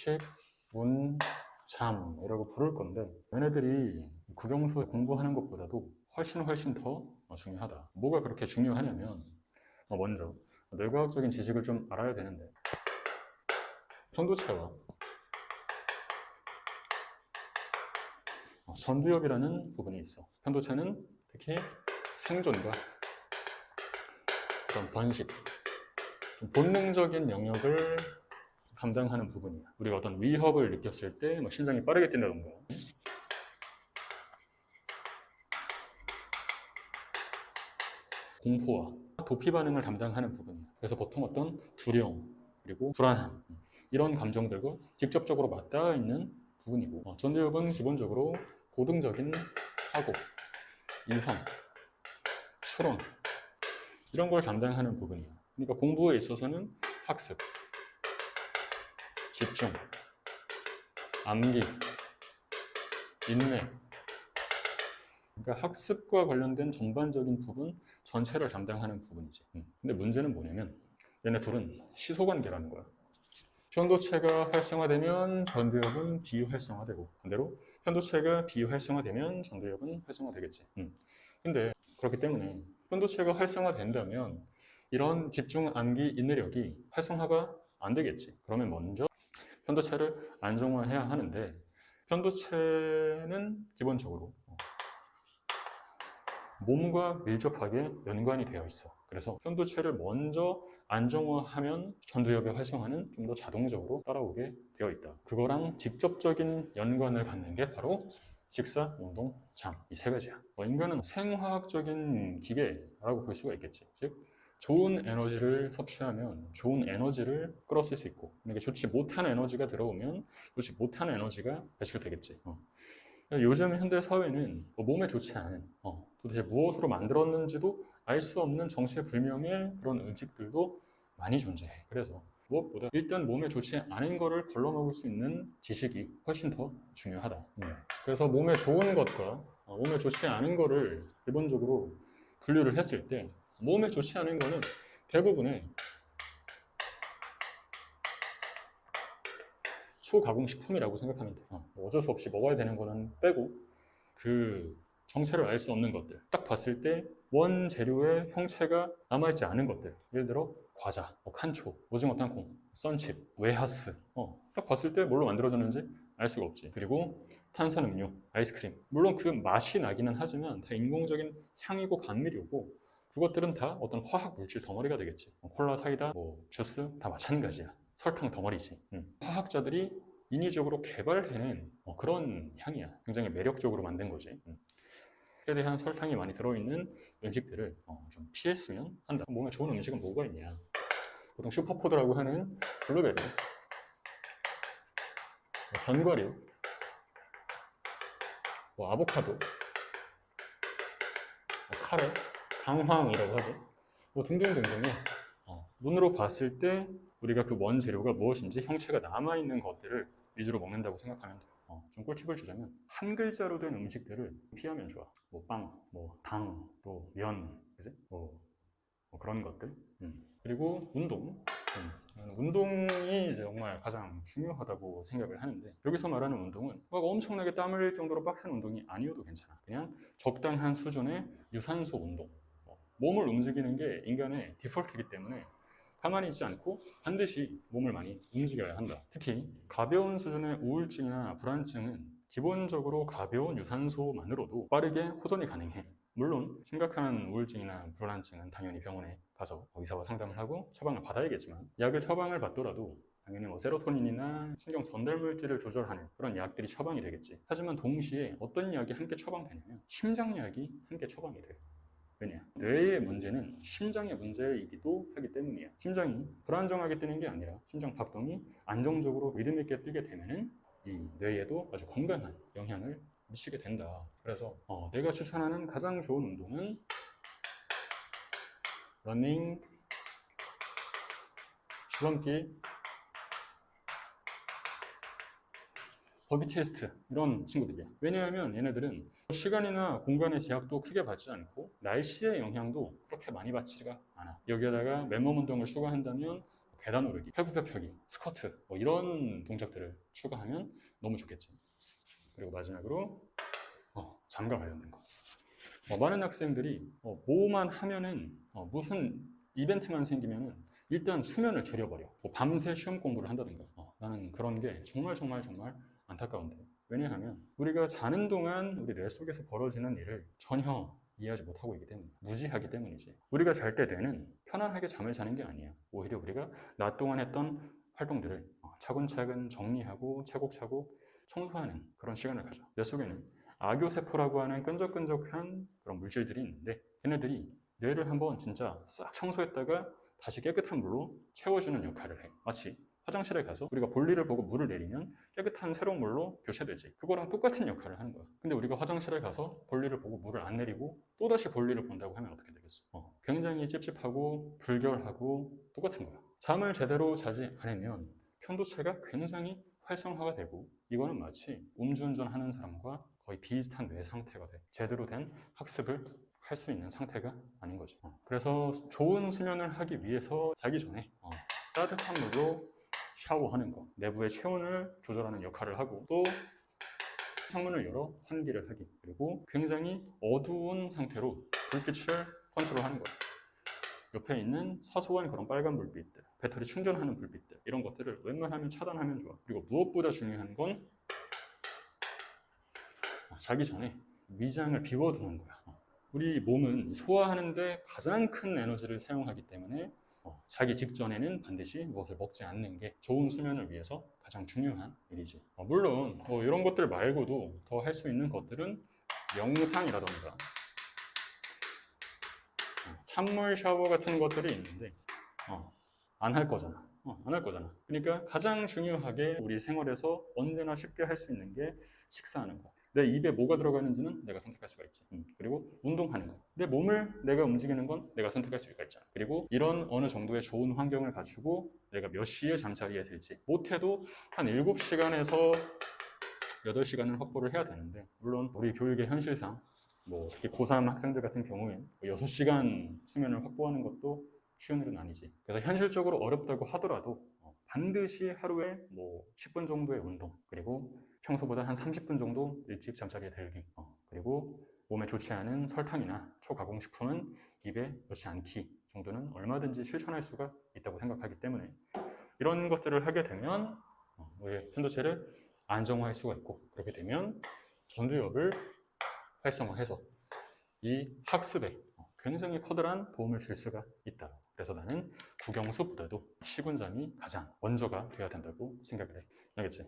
규칙, 운, 잠이라고 부를 건데 얘네들이 국영수 공부하는 것보다도 훨씬 더 중요하다. 뭐가 그렇게 중요하냐면 먼저 뇌과학적인 지식을 좀 알아야 되는데 편도체와 전두엽이라는 부분이 있어. 편도체는 특히 생존과 그런 번식, 본능적인 영역을 감당하는 부분이야. 우리가 어떤 위협을 느꼈을 때 심장이 빠르게 뛴다던가 공포와 도피 반응을 담당하는 부분이야. 그래서 보통 어떤 두려움 그리고 불안함 이런 감정들과 직접적으로 맞닿아 있는 부분이고 전두엽은 기본적으로 고등적인 사고, 인성, 추론 이런 걸 담당하는 부분이야. 그러니까 공부에 있어서는 학습, 집중, 암기, 인내 그러니까 학습과 관련된 전반적인 부분 전체를 담당하는 부분이지. 근데 문제는 뭐냐면 얘네 둘은 시소관계라는 거야. 편도체가 활성화되면 전두엽은 비활성화되고 반대로 편도체가 비활성화되면 전두엽은 활성화되겠지. 근데 그렇기 때문에 편도체가 활성화된다면 이런 집중, 암기, 인내력이 활성화가 안 되겠지. 그러면 먼저 편도체를 안정화해야 하는데 편도체는 기본적으로 몸과 밀접하게 연관이 되어 있어. 그래서 편도체를 먼저 안정화하면 전두엽의 활성화는 좀 더 자동적으로 따라오게 되어 있다. 그거랑 직접적인 연관을 갖는 게 바로 식사, 운동, 잠 이 세 가지야. 인간은 생화학적인 기계라고 볼 수가 있겠지. 즉 좋은 에너지를 섭취하면 좋은 에너지를 끌어쓸 수 있고 만약에 좋지 못한 에너지가 들어오면 좋지 못한 에너지가 배출되겠지. 요즘 현대 사회는 몸에 좋지 않은 도대체 무엇으로 만들었는지도 알 수 없는 정체불명의 그런 음식들도 많이 존재해. 그래서 무엇보다 일단 몸에 좋지 않은 거를 걸러먹을 수 있는 지식이 훨씬 더 중요하다. 그래서 몸에 좋은 것과 몸에 좋지 않은 거를 기본적으로 분류를 했을 때 몸에 좋지 않은 거는 대부분의 초가공식품이라고 생각하면 돼. 어쩔 수 없이 먹어야 되는 거는 빼고 그 정체를 알 수 없는 것들 딱 봤을 때 원재료의 형체가 남아있지 않은 것들 예를 들어 과자, 칸초, 오징어 땅콩, 썬칩, 웨하스 딱 봤을 때 뭘로 만들어졌는지 알 수가 없지. 그리고 탄산음료, 아이스크림 물론 그 맛이 나기는 하지만 다 인공적인 향이고 감미료고 그것들은 다 어떤 화학 물질 덩어리가 되겠지. 콜라, 사이다, 주스 다 마찬가지야. 설탕 덩어리지. 화학자들이 인위적으로 개발해낸 그런 향이야. 굉장히 매력적으로 만든 거지. 최대한 설탕이 많이 들어있는 음식들을 좀 피했으면 한다. 몸에 좋은 음식은 뭐가 있냐? 보통 슈퍼푸드라고 하는 블루베리, 견과류, 아보카도, 카레, 당황이라고 하죠. 등등등등의 눈으로 봤을 때 우리가 그 원재료가 무엇인지 형체가 남아있는 것들을 위주로 먹는다고 생각하면 돼. 좀 꿀팁을 주자면 한 글자로 된 음식들을 피하면 좋아. 빵, 당, 또 면, 그지? 그런 것들. 그리고 운동. 운동이 이제 정말 가장 중요하다고 생각을 하는데 여기서 말하는 운동은 막 엄청나게 땀 흘릴 정도로 빡센 운동이 아니어도 괜찮아. 그냥 적당한 수준의 유산소 운동. 몸을 움직이는 게 인간의 디폴트이기 때문에 가만히 있지 않고 반드시 몸을 많이 움직여야 한다. 특히 가벼운 수준의 우울증이나 불안증은 기본적으로 가벼운 유산소만으로도 빠르게 호전이 가능해. 물론 심각한 우울증이나 불안증은 당연히 병원에 가서 의사와 상담을 하고 처방을 받아야겠지만 약을 처방을 받더라도 당연히 세로토닌이나 신경 전달 물질을 조절하는 그런 약들이 처방이 되겠지. 하지만 동시에 어떤 약이 함께 처방되냐면 심장약이 함께 처방이 돼. 왜냐? 뇌의 문제는 심장의 문제이기도 하기 때문이야. 심장이 불안정하게 뛰는 게 아니라 심장 박동이 안정적으로 리듬 있게 뛰게 되면은 이 뇌에도 아주 건강한 영향을 미치게 된다. 그래서 내가 추천하는 가장 좋은 운동은 러닝, 줄넘기, BTS 이런 친구들이야. 왜냐하면 얘네들은 시간이나 공간의 제약도 크게 받지 않고 날씨의 영향도 그렇게 많이 받지가 않아. 여기에다가 맨몸 운동을 추가한다면 계단 오르기, 팔굽혀 펴기, 스쿼트 뭐 이런 동작들을 추가하면 너무 좋겠지. 그리고 마지막으로 잠과 관련된 거. 많은 학생들이 뭐만 하면은 무슨 이벤트만 생기면은 일단 수면을 줄여버려. 밤새 시험 공부를 한다든가. 나는 그런 게 정말 안타까운데. 왜냐하면 우리가 자는 동안 우리 뇌 속에서 벌어지는 일을 전혀 이해하지 못하고 있기 때문에, 무지하기 때문이지. 우리가 잘 때 뇌는 편안하게 잠을 자는 게 아니야. 오히려 우리가 낮 동안 했던 활동들을 차근차근 정리하고 차곡차곡 청소하는 그런 시간을 가져. 뇌 속에는 악교세포라고 하는 끈적끈적한 그런 물질들이 있는데, 걔네들이 뇌를 한번 진짜 싹 청소했다가 다시 깨끗한 물로 채워주는 역할을 해. 마치 화장실에 가서 우리가 볼일을 보고 물을 내리면 깨끗한 새로운 물로 교체되지. 그거랑 똑같은 역할을 하는 거야. 근데 우리가 화장실에 가서 볼일을 보고 물을 안 내리고 또다시 볼일을 본다고 하면 어떻게 되겠어? 굉장히 찝찝하고 불결하고 똑같은 거야. 잠을 제대로 자지 않으면 편도체가 굉장히 활성화가 되고, 이거는 마치 음주운전 하는 사람과 거의 비슷한 뇌 상태가 돼. 제대로 된 학습을 할 수 있는 상태가 아닌 거죠. 그래서 좋은 수면을 하기 위해서 자기 전에 따뜻한 물로 샤워하는 거, 내부의 체온을 조절하는 역할을 하고, 또 창문을 열어 환기를 하기, 그리고 굉장히 어두운 상태로 불빛을 컨트롤하는 거예요. 옆에 있는 사소한 그런 빨간 불빛들, 배터리 충전하는 불빛들, 이런 것들을 웬만하면 차단하면 좋아. 그리고 무엇보다 중요한 건 자기 전에 위장을 비워두는 거야. 우리 몸은 소화하는데 가장 큰 에너지를 사용하기 때문에 자기 직전에는 반드시 무엇을 먹지 않는 게 좋은 수면을 위해서 가장 중요한 일이지. 물론 이런 것들 말고도 더 할 수 있는 것들은 명상이라던가 찬물 샤워 같은 것들이 있는데 안 할 거잖아. 안 할 거잖아. 그러니까 가장 중요하게 우리 생활에서 언제나 쉽게 할 수 있는 게 식사하는 거. 내 입에 뭐가 들어가는지는 내가 선택할 수가 있지. 그리고 운동하는 거. 내 몸을 내가 움직이는 건 내가 선택할 수가 있잖아. 그리고 이런 어느 정도의 좋은 환경을 갖추고 내가 몇 시에 잠자리에 들지. 못해도 한 7시간에서 8시간을 확보를 해야 되는데, 물론 우리 교육의 현실상 특히 고3 학생들 같은 경우엔 6시간 수면을 확보하는 것도 쉬운 일은 아니지. 그래서 현실적으로 어렵다고 하더라도 반드시 하루에 10분 정도의 운동, 그리고 평소보다 한 30분 정도 일찍 잠자리에 들기, 그리고 몸에 좋지 않은 설탕이나 초가공식품은 입에 넣지 않기 정도는 얼마든지 실천할 수가 있다고 생각하기 때문에, 이런 것들을 하게 되면 우리의 편도체를 안정화할 수가 있고, 그렇게 되면 전두엽을 활성화해서 이 학습에 굉장히 커다란 도움을 줄 수가 있다. 그래서 나는 국영수보다도 시군잠이 가장 먼저가 돼야 된다고 생각을 해. 알겠지?